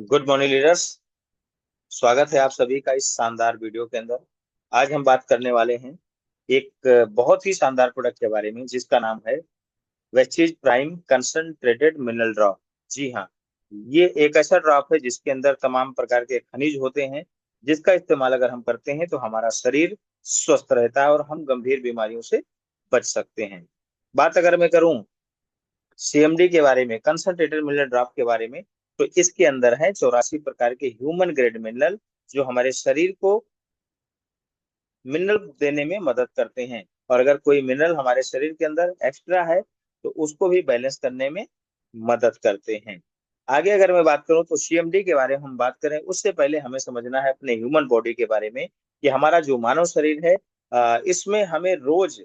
Good morning leaders. स्वागत है आप सभी का इस शानदार वीडियो के अंदर। आज हम बात करने वाले हैं एक बहुत ही शानदार प्रोडक्ट के बारे में जिसका नाम है Vestige prime concentrated mineral drop. जी हाँ, ये एक ऐसा ड्रॉप है जिसके अंदर तमाम प्रकार के खनिज होते हैं, जिसका इस्तेमाल अगर हम करते हैं तो हमारा शरीर स्वस्थ रहता है और हम गंभीर बीमारियों से बच सकते हैं। बात अगर मैं करूं सीएमडी के बारे में, कंसंट्रेटेड मिनरल ड्रॉप के बारे में, तो इसके अंदर है 84 प्रकार के ह्यूमन ग्रेड मिनरल जो हमारे शरीर को मिनरल देने में मदद करते हैं। और अगर कोई मिनरल हमारे शरीर के अंदर एक्स्ट्रा है तो उसको भी बैलेंस करने में मदद करते हैं। आगे अगर मैं बात करूं तो सीएमडी के बारे में हम बात करें उससे पहले हमें समझना है अपने ह्यूमन बॉडी के बारे में कि हमारा जो मानव शरीर है, इसमें हमें रोज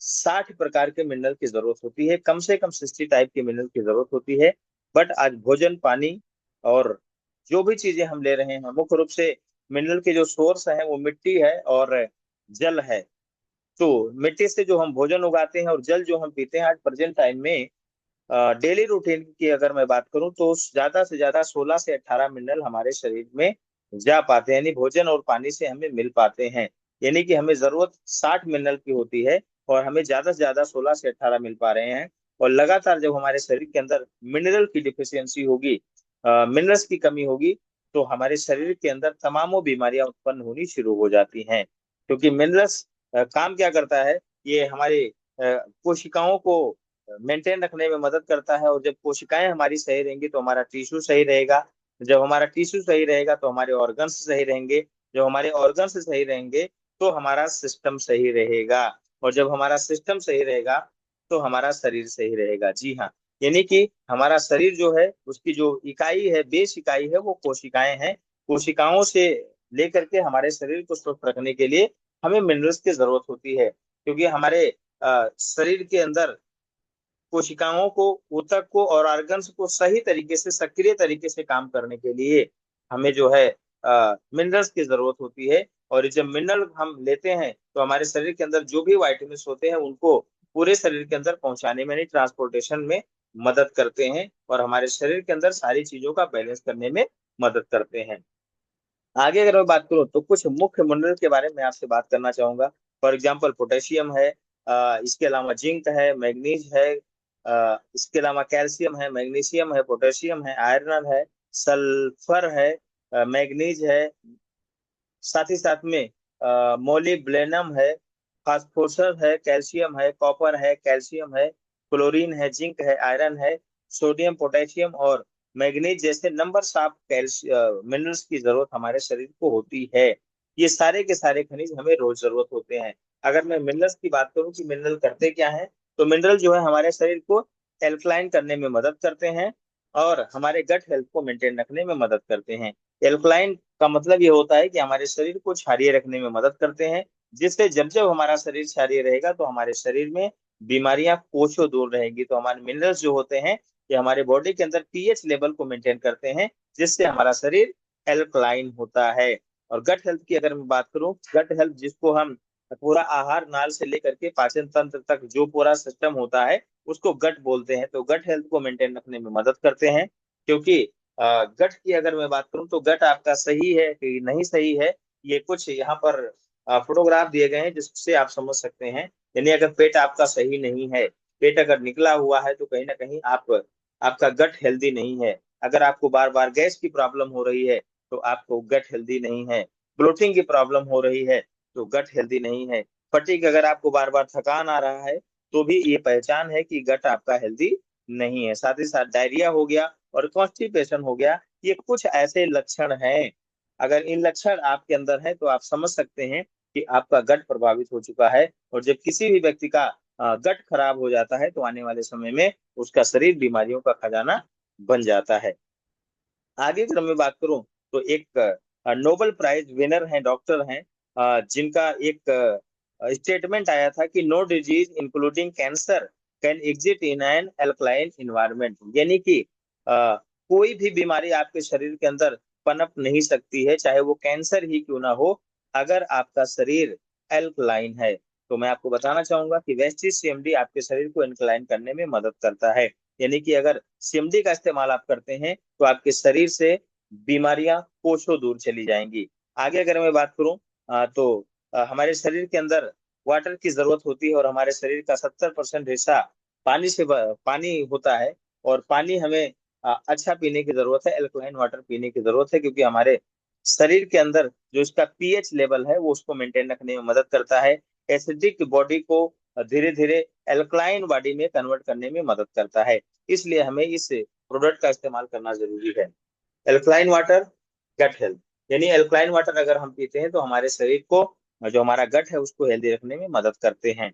60 प्रकार के मिनरल की जरूरत होती है, कम से कम 60 टाइप के मिनरल की जरूरत होती है। बट आज भोजन, पानी और जो भी चीजें हम ले रहे हैं, मुख्य रूप से मिनरल के जो सोर्स है वो मिट्टी है और जल है। तो मिट्टी से जो हम भोजन उगाते हैं और जल जो हम पीते हैं, आज प्रेजेंट टाइम में डेली रूटीन की अगर मैं बात करूं तो ज्यादा से ज्यादा 16 से 18 मिनरल हमारे शरीर में जा पाते हैं, यानी भोजन और पानी से हमें मिल पाते हैं। यानी कि हमें जरूरत 60 मिनरल की होती है और हमें ज्यादा से ज्यादा 16 से 18 मिल पा रहे हैं। और लगातार जब हमारे शरीर के अंदर मिनरल की डिफिशियंसी होगी, मिनरल्स की कमी होगी, तो हमारे शरीर के अंदर तमामों बीमारियां उत्पन्न होनी शुरू हो जाती हैं। क्योंकि मिनरल्स काम क्या करता है, ये हमारे कोशिकाओं को मेंटेन रखने में मदद करता है। और जब कोशिकाएं हमारी सही रहेंगी तो हमारा टिश्यू सही रहेगा। जब हमारा टिश्यू सही रहेगा तो हमारे ऑर्गन्स सही रहेंगे। जब हमारे ऑर्गन्स सही रहेंगे तो हमारा सिस्टम सही रहेगा। और जब हमारा सिस्टम सही रहेगा तो हमारा शरीर सही रहेगा। जी हाँ, यानी कि हमारा शरीर जो है उसकी जो इकाई है, बेस इकाई है, वो कोशिकाएं हैं। कोशिकाओं से लेकर के हमारे शरीर को स्वस्थ रखने के लिए हमें मिनरल्स की जरूरत होती है। क्योंकि हमारे शरीर के अंदर कोशिकाओं को, ऊतक को और ऑर्गन्स को सही तरीके से, सक्रिय तरीके से काम करने के लिए हमें जो है मिनरल्स की जरूरत होती है। और जब मिनरल हम लेते हैं तो हमारे शरीर के अंदर जो भी वाइटामिन होते हैं उनको पूरे शरीर के अंदर पहुंचाने में, यानी ट्रांसपोर्टेशन में मदद करते हैं और हमारे शरीर के अंदर सारी चीजों का बैलेंस करने में मदद करते हैं। आगे अगर मैं बात करूं तो कुछ मुख्य मिनरल के बारे में आपसे बात करना चाहूंगा। फॉर एग्जांपल पोटेशियम है, इसके अलावा जिंक है, मैग्नीज है, इसके अलावा कैल्शियम है, मैग्नीशियम है, पोटेशियम है, आयरन है, सल्फर है, मैग्नीज है, साथ ही साथ में मोलिब्डेनम है, फास्फोरस है, कैल्शियम है, कॉपर है, कैल्शियम है, क्लोरीन है, जिंक है, आयरन है, सोडियम, पोटेशियम और मैग्नीज जैसे नंबर ऑफ मिनरल्स की जरूरत हमारे शरीर को होती है। ये सारे के सारे खनिज हमें रोज जरूरत होते हैं। अगर मैं मिनरल्स की बात करूं कि मिनरल करते क्या है, तो मिनरल जो है हमारे शरीर को एल्कलाइन करने में मदद करते हैं और हमारे गट हेल्थ को मेंटेन रखने में मदद करते हैं। एल्कलाइन का मतलब ये होता है कि हमारे शरीर को क्षारीय रखने में मदद करते हैं, जिससे जब जब हमारा शरीर क्षारीय रहेगा तो हमारे शरीर में बीमारियां कोसों दूर रहेंगी। तो हमारे मिनरल्स जो होते हैं ये हमारे बॉडी के अंदर पीएच लेवल को मेंटेन करते हैं, जिससे हमारा शरीर एल्कलाइन होता है। और गट हेल्थ की अगर मैं बात करूं, गट हेल्थ जिसको हम पूरा आहार नाल से लेकर के पाचन तंत्र तक जो पूरा सिस्टम होता है उसको गट बोलते हैं। तो गट हेल्थ को मेंटेन रखने में मदद करते हैं। क्योंकि गट की अगर मैं बात करूं तो गट आपका सही है कि नहीं सही है, ये कुछ यहाँ पर फोटोग्राफ दिए गए हैं जिससे आप समझ सकते हैं। यानी अगर पेट आपका सही नहीं है, पेट अगर निकला हुआ है तो कहीं ना कहीं आपका गट हेल्दी नहीं है। अगर आपको बार बार गैस की प्रॉब्लम हो रही है तो आपको गट हेल्दी नहीं है। ब्लोटिंग की प्रॉब्लम हो रही है तो गट हेल्दी नहीं है। फटीग, अगर आपको बार बार थकान आ रहा है तो भी ये पहचान है कि गट आपका हेल्दी नहीं है। साथ ही साथ डायरिया हो गया और कॉन्स्टिपेशन हो गया, ये कुछ ऐसे लक्षण हैं। अगर इन लक्षण आपके अंदर है तो आप समझ सकते हैं कि आपका गट प्रभावित हो चुका है। और जब किसी भी व्यक्ति का गट खराब हो जाता है तो आने वाले समय में उसका शरीर बीमारियों का खजाना बन जाता है। आगे अगर मैं बात करूं तो एक नोबेल प्राइज विनर हैं, डॉक्टर हैं, जिनका एक स्टेटमेंट आया था कि no disease including cancer can exist in an alkaline environment. यानी कि कोई भी बीमारी आपके शरीर के अंदर पनप नहीं सकती है, चाहे वो कैंसर ही क्यों ना हो, अगर आपका शरीर एल्कलाइन है। तो मैं आपको बताना चाहूंगा कि वेस्टिज सीएमडी आपके शरीर को इनक्लाइन करने में मदद करता है। यानी कि अगर सीएमडी का इस्तेमाल आप करते हैं तो आपके शरीर से बीमारियां कोसों दूर चली जाएंगी। आगे अगर मैं बात करूं तो हमारे शरीर के अंदर वाटर की जरूरत होती है, और हमारे शरीर का 70% हिस्सा पानी होता है। और पानी हमें अच्छा पीने की जरूरत है, एल्कलाइन वाटर पीने की जरूरत है, क्योंकि हमारे शरीर के अंदर जो इसका पीएच लेवल है वो उसको मेंटेन रखने में मदद करता है। एसिडिक बॉडी को धीरे धीरे एल्कलाइन बॉडी में कन्वर्ट करने में मदद करता है। इसलिए हमें इस प्रोडक्ट का इस्तेमाल करना जरूरी है। एल्कलाइन वाटर, गट हेल्थ, यानी एल्कलाइन वाटर अगर हम पीते हैं तो हमारे शरीर को, जो हमारा गट है, उसको हेल्दी रखने में मदद करते हैं।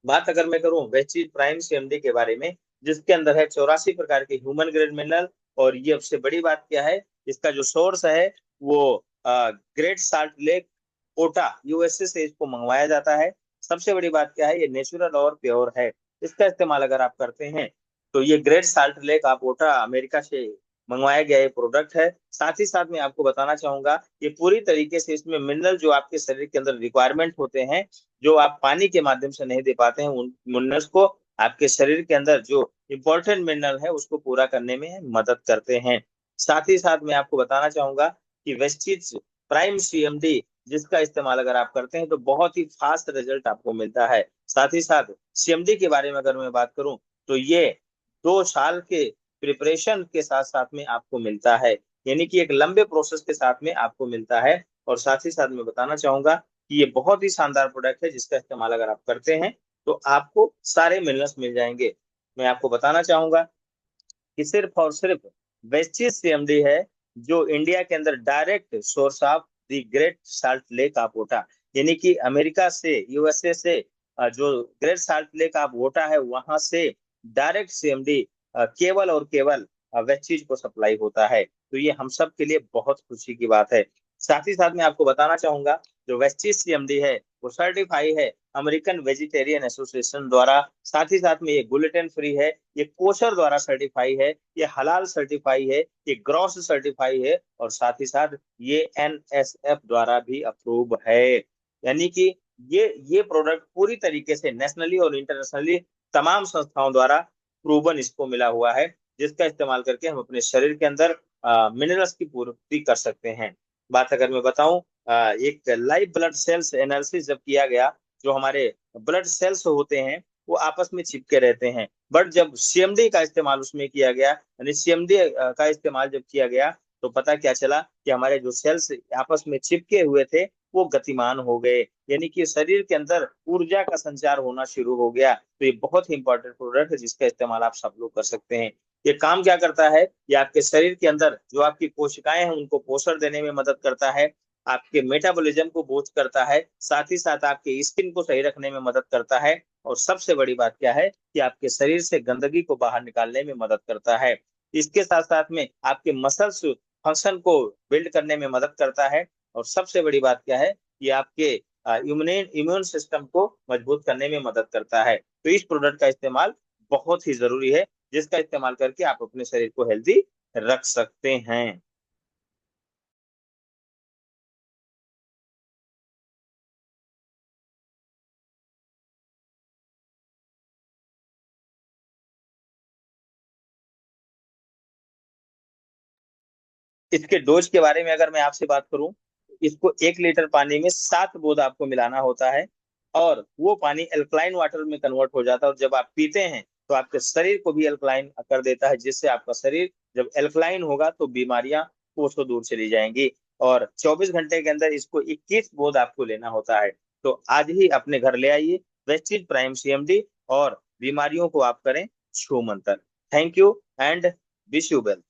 बात अगर मैं करूं वेस्टीज प्राइम सीएमडी के बारे में, जिसके अंदर है 84 प्रकार के ह्यूमन ग्रेड मिनरल। और ये सबसे बड़ी बात क्या है, इसका जो सोर्स है वो ग्रेट साल्ट लेक, ओटा, यूएसए से इसको मंगवाया जाता है। सबसे बड़ी बात क्या है, ये नेचुरल और प्योर है। इसका इस्तेमाल अगर आप करते हैं तो ये ग्रेट साल्ट लेक आप ओटा अमेरिका से मंगवाया गया ये प्रोडक्ट है। साथ ही साथ मैं आपको बताना चाहूंगा, ये पूरी तरीके से इसमें मिनरल जो आपके शरीर के अंदर रिक्वायरमेंट होते हैं, जो आप पानी के माध्यम से नहीं दे पाते हैं, उन मिनरल्स को आपके शरीर के अंदर जो इंपॉर्टेंट मिनरल है उसको पूरा करने में मदद करते हैं। साथ ही साथ मैं आपको बताना चाहूंगा कि वेस्टीज प्राइम सीएमडी, जिसका इस्तेमाल अगर आप करते हैं तो बहुत ही फास्ट रिजल्ट आपको मिलता है। साथ ही साथ सीएमडी के बारे में अगर मैं बात करूं तो ये 2 साल के प्रिपरेशन के साथ साथ में आपको मिलता है, यानी कि एक लंबे प्रोसेस के साथ में आपको मिलता है। और साथ ही साथ मैं बताना चाहूंगा कि ये बहुत ही शानदार प्रोडक्ट है, जिसका इस्तेमाल अगर आप करते हैं तो आपको सारे मिनरल्स मिल जाएंगे। मैं आपको बताना चाहूंगा कि सिर्फ और सिर्फ वेस्टीज सीएमडी है जो इंडिया के अंदर direct source of the great salt lake of ओटा, यानी कि अमेरिका से, यूएसए से जो ग्रेट साल्ट लेक ऑफ ओटा है वहां से डायरेक्ट सीएमडी केवल और केवल वेस्टीज को सप्लाई होता है। तो ये हम सब के लिए बहुत खुशी की बात है। साथ ही साथ मैं आपको बताना चाहूंगा, जो वेस्टीज सीएमडी है वो सर्टिफाई है अमेरिकन वेजिटेरियन एसोसिएशन द्वारा। साथ ही साथ में ये ग्लूटेन फ्री है, ये कोशर द्वारा सर्टिफाई है, ये हलाल सर्टिफाई है, ये ग्रॉस सर्टिफाई है, और साथ ही साथ ये एनएसएफ द्वारा भी अप्रूव है। यानी कि ये प्रोडक्ट पूरी तरीके से नेशनली और इंटरनेशनली तमाम संस्थाओं द्वारा प्रूवन इसको मिला हुआ है, जिसका इस्तेमाल करके हम अपने शरीर के अंदर मिनरल्स की पूर्ति कर सकते हैं। बात अगर मैं बताऊं, एक लाइव ब्लड सेल्स एनालिसिस जब किया गया, जो हमारे ब्लड सेल्स होते हैं वो आपस में चिपके रहते हैं, बट जब सीएमडी का इस्तेमाल उसमें किया गया, यानी सीएमडी का इस्तेमाल जब किया गया, तो पता क्या चला कि हमारे जो सेल्स आपस में चिपके हुए थे वो गतिमान हो गए, यानी कि शरीर के अंदर ऊर्जा का संचार होना शुरू हो गया। तो ये बहुत ही इंपॉर्टेंट प्रोडक्ट है, जिसका इस्तेमाल आप सब लोग कर सकते हैं। ये काम क्या करता है, ये आपके शरीर के अंदर जो आपकी कोशिकाएं हैं उनको पोषण देने में मदद करता है, आपके मेटाबॉलिज्म को बूस्ट करता है, साथ ही साथ आपके स्किन को सही रखने में मदद करता है, और सबसे बड़ी बात क्या है कि आपके शरीर से गंदगी को बाहर निकालने में मदद करता है। इसके साथ साथ में आपके मसल्स फंक्शन को बिल्ड करने में मदद करता है, और सबसे बड़ी बात क्या है कि आपके इम्यून सिस्टम को मजबूत करने में मदद करता है। तो इस प्रोडक्ट का इस्तेमाल बहुत ही जरूरी है, जिसका इस्तेमाल करके आप अपने शरीर को हेल्दी रख सकते हैं। इसके डोज के बारे में अगर मैं आपसे बात करूं, इसको 1 लीटर पानी में 7 बूंद आपको मिलाना होता है, और वो पानी एल्कलाइन वाटर में कन्वर्ट हो जाता है, और जब आप पीते हैं तो आपके शरीर को भी एल्कलाइन कर देता है, जिससे आपका शरीर जब एल्कलाइन होगा तो बीमारियां कोसों दूर चली जाएंगी। और 24 घंटे के अंदर इसको 21 बूंद आपको लेना होता है। तो आज ही अपने घर ले आइए वेस्टीज प्राइम सीएमडी, और बीमारियों को आप करें छू Mantar. Thank you and wish you well.